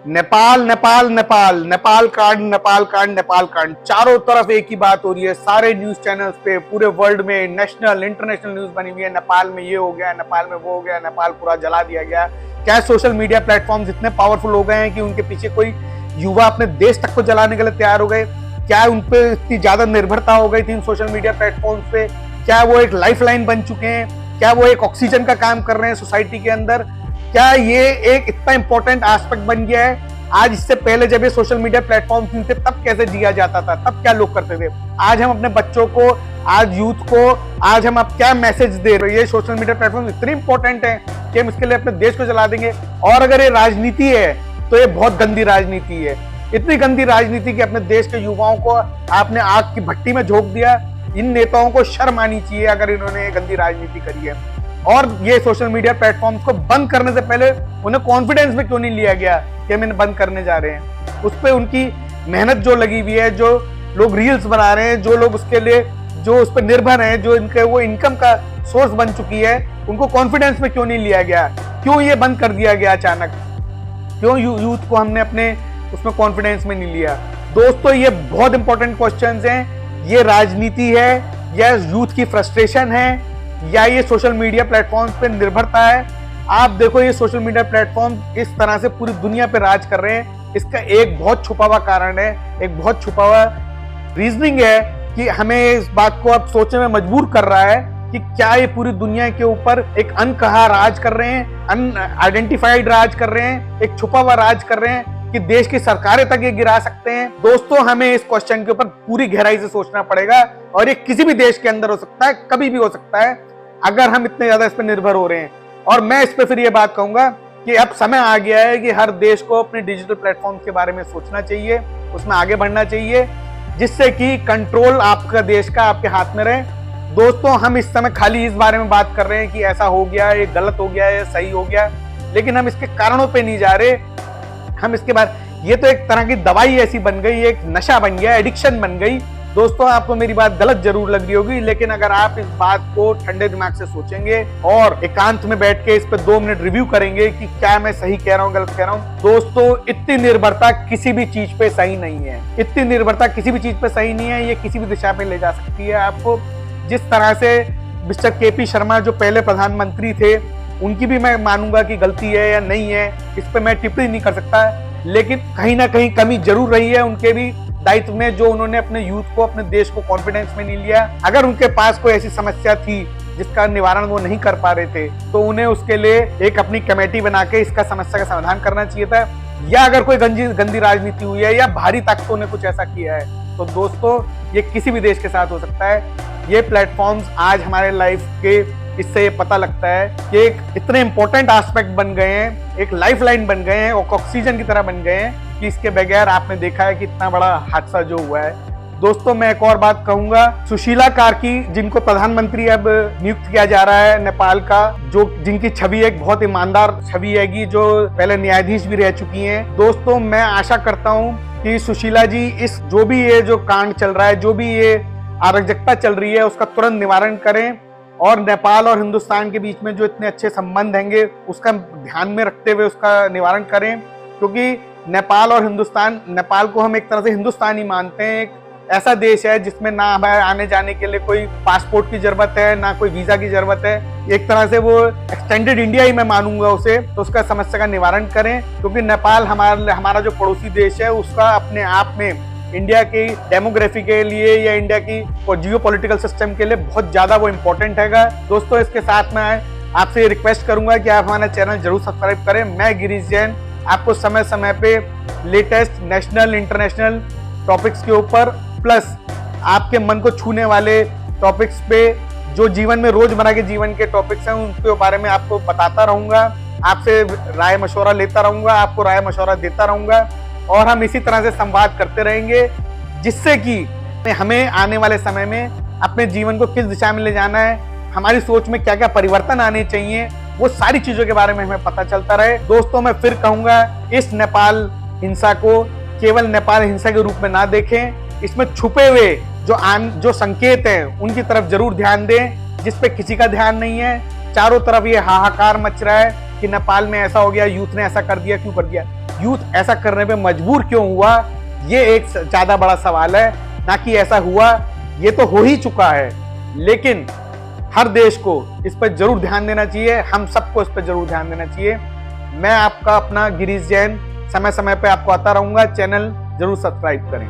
नेपाल नेपाल नेपाल नेपाल कांड नेपाल कांड नेपाल कांड, चारों तरफ एक ही बात हो रही है। सारे न्यूज चैनल्स पे पूरे वर्ल्ड में नेशनल इंटरनेशनल न्यूज बनी हुई है। नेपाल में ये हो गया, नेपाल में वो हो गया, नेपाल पूरा जला दिया गया। क्या सोशल मीडिया प्लेटफॉर्म्स इतने पावरफुल हो गए हैं कि उनके पीछे कोई युवा अपने देश तक को जलाने के लिए तैयार हो गए? क्या उन पर इतनी ज्यादा निर्भरता हो गई थी इन सोशल मीडिया प्लेटफॉर्म्स पे? क्या वो एक लाइफलाइन बन चुके हैं? क्या वो एक ऑक्सीजन का काम कर रहे हैं सोसाइटी के अंदर? क्या ये एक इतना इंपॉर्टेंट एस्पेक्ट बन गया है? आज इससे पहले जब ये सोशल मीडिया प्लेटफॉर्म थे तब कैसे जिया जाता था, तब क्या लोग करते थे? आज हम अपने बच्चों को, आज यूथ को, आज हम अब क्या मैसेज दे रहे हैं? ये सोशल मीडिया प्लेटफॉर्म इतने इंपॉर्टेंट है कि हम इसके लिए अपने देश को जला देंगे। और अगर ये राजनीति है तो ये बहुत गंदी राजनीति है। इतनी गंदी राजनीति कि अपने देश के युवाओं को आपने आग की भट्टी में झोंक दिया। इन नेताओं को शर्म आनी चाहिए अगर इन्होंने गंदी राजनीति करी है। और ये सोशल मीडिया प्लेटफॉर्म्स को बंद करने से पहले उन्हें कॉन्फिडेंस में क्यों नहीं लिया गया कि हम इन्हें बंद करने जा रहे हैं? उस पर उनकी मेहनत जो लगी हुई है, जो लोग रील्स बना रहे हैं, जो लोग उसके लिए जो उस पर निर्भर हैं, जो इनके वो इनकम का सोर्स बन चुकी है, उनको कॉन्फिडेंस में क्यों नहीं लिया गया? क्यों ये बंद कर दिया गया अचानक? क्यों यूथ को हमने अपने उसमें कॉन्फिडेंस में नहीं लिया? दोस्तों, ये बहुत इंपॉर्टेंट क्वेश्चंस हैं। ये राजनीति है या यूथ की फ्रस्ट्रेशन है या ये सोशल मीडिया प्लेटफॉर्म्स पे निर्भरता है? आप देखो, ये सोशल मीडिया प्लेटफॉर्म इस तरह से पूरी दुनिया पे राज कर रहे हैं। इसका एक बहुत छुपा हुआ कारण है, एक बहुत छुपा हुआ रीजनिंग है कि हमें इस बात को अब सोचने में मजबूर कर रहा है कि क्या ये पूरी दुनिया के ऊपर एक अनकहा राज कर रहे हैं, अनआइडेंटिफाइड राज कर रहे हैं, एक छुपा हुआ राज कर रहे हैं कि देश की सरकारें तक ये गिरा सकते हैं? दोस्तों, हमें इस क्वेश्चन के ऊपर पूरी गहराई से सोचना पड़ेगा। और ये किसी भी देश के अंदर हो सकता है, कभी भी हो सकता है, अगर हम इतने ज्यादा इस पर निर्भर हो रहे हैं। और मैं इस पर फिर ये बात कहूंगा कि अब समय आ गया है कि हर देश को अपने डिजिटल प्लेटफॉर्म के बारे में सोचना चाहिए, उसमें आगे बढ़ना चाहिए, जिससे कि कंट्रोल आपका देश का आपके हाथ में रहे। दोस्तों, हम इस समय खाली इस बारे में बात कर रहे हैं कि ऐसा हो गया, ये गलत हो गया, ये सही हो गया, लेकिन हम इसके कारणों पे नहीं जा रहे। हम इसके बाद, ये तो एक तरह की दवाई ऐसी बन गई, एक नशा बन गया, एडिक्शन बन गई। दोस्तों, आपको मेरी बात गलत जरूर लग रही होगी, लेकिन अगर आप इस बात को ठंडे दिमाग से सोचेंगे और एकांत में बैठ के इस पे 2 मिनट रिव्यू करेंगे कि क्या मैं सही कह रहा हूँ, गलत कह रहा हूँ। दोस्तों, इतनी निर्भरता किसी भी चीज पे सही नहीं है। इतनी निर्भरता किसी भी चीज पे सही नहीं है। ये किसी भी दिशा पे ले जा सकती है आपको। जिस तरह से मिस्टर केपी शर्मा जो पहले प्रधानमंत्री थे, उनकी भी मैं मानूंगा कि गलती है या नहीं है, इस पे मैं टिप्पणी नहीं कर सकता, लेकिन कहीं ना कहीं कमी जरूर रही है उनके भी दायित्व में, जो उन्होंने अपने यूथ को, अपने देश को कॉन्फिडेंस में नहीं लिया। अगर उनके पास कोई ऐसी समस्या थी जिसका निवारण वो नहीं कर पा रहे थे, तो उन्हें उसके लिए एक अपनी कमेटी बना के इसका समस्या का समाधान करना चाहिए था। या अगर कोई गंदी राजनीति हुई है या भारी ताकतों ने कुछ ऐसा किया है, तो दोस्तों, ये किसी भी देश के साथ हो सकता है। ये प्लेटफॉर्म्स आज हमारे लाइफ के, इससे ये पता लगता है कि एक इतने इंपॉर्टेंट एस्पेक्ट बन गए हैं, एक लाइफलाइन बन गए हैं, ऑक्सीजन की तरह बन गए हैं कि इसके बगैर आपने देखा है कि इतना बड़ा हादसा जो हुआ है। दोस्तों, मैं एक और बात कहूंगा, सुशीला कार्की, जिनको प्रधानमंत्री अब नियुक्त किया जा रहा है नेपाल का, जो जिनकी छवि एक बहुत ईमानदार छवि हैगी, जो पहले न्यायाधीश भी रह चुकी हैं। दोस्तों, मैं आशा करता हूं कि सुशीला जी इस जो भी ये जो कांड चल रहा है, जो भी ये अराजकता चल रही है, उसका तुरंत निवारण करें और नेपाल और हिंदुस्तान के बीच में जो इतने अच्छे संबंध हैंगे उसका ध्यान में रखते हुए उसका निवारण करें। क्योंकि नेपाल और हिंदुस्तान, नेपाल को हम एक तरह से हिंदुस्तान ही मानते हैं। एक ऐसा देश है जिसमें ना हमें आने जाने के लिए कोई पासपोर्ट की जरूरत है, ना कोई वीजा की जरूरत है। एक तरह से वो एक्सटेंडेड इंडिया ही मैं मानूंगा उसे। तो उसका समस्या का निवारण करें, क्योंकि नेपाल हमारा जो पड़ोसी देश है, उसका अपने आप में इंडिया की डेमोग्राफी के लिए या इंडिया की जियो पॉलिटिकल सिस्टम के लिए बहुत ज्यादा वो इम्पोर्टेंट हैगा। दोस्तों, इसके साथ मैं आपसे रिक्वेस्ट करूंगा कि आप हमारा चैनल जरूर सब्सक्राइब करें। मैं गिरीश जैन आपको समय समय पे लेटेस्ट नेशनल इंटरनेशनल टॉपिक्स के ऊपर, प्लस आपके मन को छूने वाले टॉपिक्स पे, जो जीवन में रोजमर्रा के जीवन के टॉपिक्स हैं, उनके बारे में आपको बताता रहूंगा, आपसे राय मशवरा लेता रहूंगा, आपको राय मशवरा देता रहूंगा। और हम इसी तरह से संवाद करते रहेंगे, जिससे कि हमें आने वाले समय में अपने जीवन को किस दिशा में ले जाना है, हमारी सोच में क्या क्या परिवर्तन आने चाहिए, वो सारी चीजों के बारे में हमें पता चलता रहे। दोस्तों, मैं फिर कहूंगा, इस नेपाल हिंसा को केवल नेपाल हिंसा के रूप में ना देखें, इसमें छुपे हुए जो संकेत हैं उनकी तरफ जरूर ध्यान दें, जिस पे किसी का ध्यान नहीं है। चारों तरफ ये हाहाकार मच रहा है, कि नेपाल में ऐसा हो गया, यूथ ने ऐसा कर दिया, क्यों कर दिया, यूथ ऐसा करने पे मजबूर क्यों हुआ, ये एक ज्यादा बड़ा सवाल है, ना कि ऐसा हुआ। ये तो हो ही चुका है, लेकिन हर देश को इस पर जरूर ध्यान देना चाहिए, हम सबको इस पर जरूर ध्यान देना चाहिए। मैं आपका अपना गिरीश जैन समय समय पे आपको आता रहूंगा, चैनल जरूर सब्सक्राइब करें।